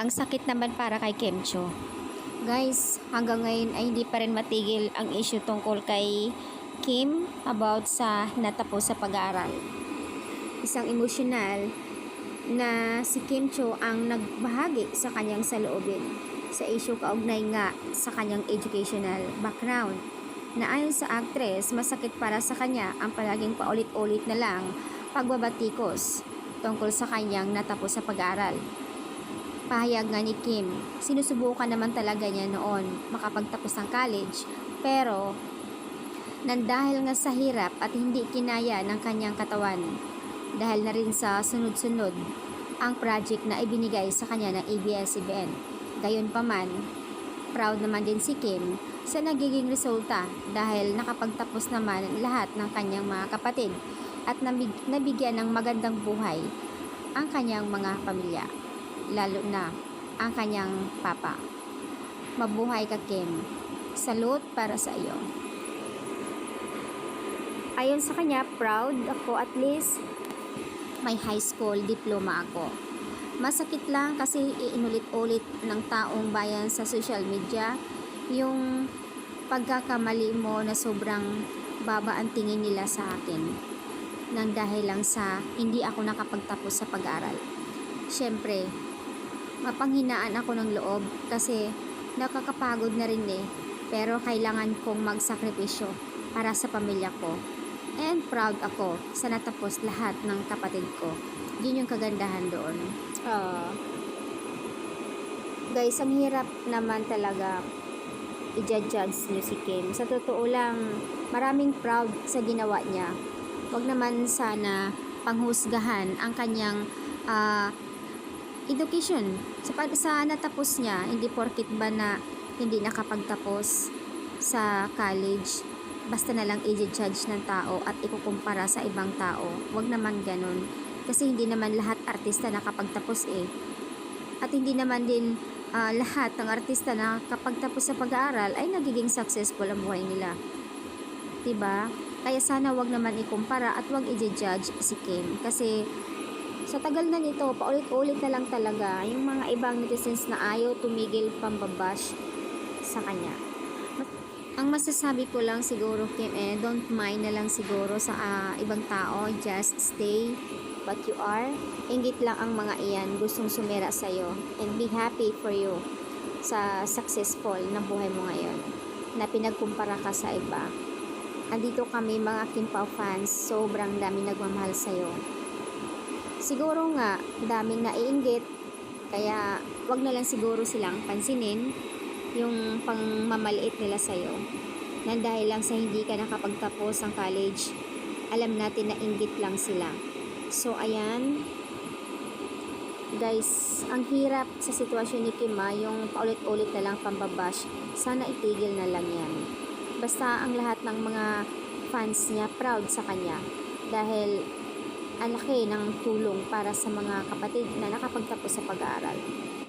Ang sakit naman para kay Kemcho. Guys, hanggang ngayon ay hindi pa rin matigil ang issue tungkol kay Kim about sa natapos sa pag-aaral. Isang emosyonal na si Kim Cho ang nagbahagi sa kanyang saloobin sa issue kaugnay nga sa kanyang educational background, na ayon sa actress, masakit para sa kanya ang palaging paulit-ulit na lang pagbabatikos tungkol sa kanyang natapos sa pag-aaral. Pahayag nga ni Kim, sinusubukan naman talaga niya noon makapagtapos ng college, pero dahil nga sa hirap at hindi kinaya ng kanyang katawan, dahil na rin sa sunod-sunod ang project na ibinigay sa kanya ng ABS-CBN. Gayunpaman, proud naman din si Kim sa nagiging resulta dahil nakapagtapos naman lahat ng kanyang mga kapatid at nabigyan ng magandang buhay ang kanyang mga pamilya, lalo na ang kanyang papa. Mabuhay ka, Kim. Salute para sa iyo. Ayon sa kanya, proud ako, at least may high school diploma ako. Masakit lang kasi inulit-ulit ng taong bayan sa social media yung pagkakamali mo na sobrang baba ang tingin nila sa akin nang dahil lang sa hindi ako nakapagtapos sa pag-aaral. Siyempre, mapanghinaan ako ng loob kasi nakakapagod na rin pero kailangan kong magsakripisyo para sa pamilya ko. And proud ako sa natapos lahat ng kapatid ko. Yun yung kagandahan doon. Guys, ang hirap naman talaga i-judge nyo si Kim. Sa totoo lang, maraming proud sa ginawa niya. Wag naman sana panghusgahan ang kanyang education. Sa natapos niya, hindi porkit ba na hindi nakapagtapos sa college, basta na lang i-judge ng tao at ikukumpara sa ibang tao. Wag naman ganun. Kasi hindi naman lahat artista nakapagtapos At hindi naman din lahat ng artista na kapag tapos sa pag-aaral ay nagiging successful ang buhay nila. Diba? Kaya sana wag naman ikumpara at wag i-judge si Kim. Kasi sa tagal na nito, paulit-ulit na lang talaga yung mga ibang netizens na ayaw tumigil pambabash sa kanya. Ang masasabi ko lang siguro, Kim, don't mind na lang siguro sa ibang tao. Just stay what you are. Inggit lang ang mga iyan gustong sumira sa'yo, and be happy for you sa successful na buhay mo ngayon na pinagkumpara ka sa iba. Andito kami mga Kim Pao fans, sobrang daming nagmamahal sa'yo. Siguro nga daming naiinggit, kaya wag na lang siguro silang pansinin yung pangmamaliit nila sa'yo, na dahil lang sa hindi ka nakapagtapos ng college. Alam natin na inggit lang sila. So ayan guys, ang hirap sa sitwasyon ni Kim, yung paulit-ulit na lang pambabash. Sana itigil na lang yan. Basta ang lahat ng mga fans niya proud sa kanya dahil ang laki ng tulong para sa mga kapatid na nakapagtapos sa pag-aaral.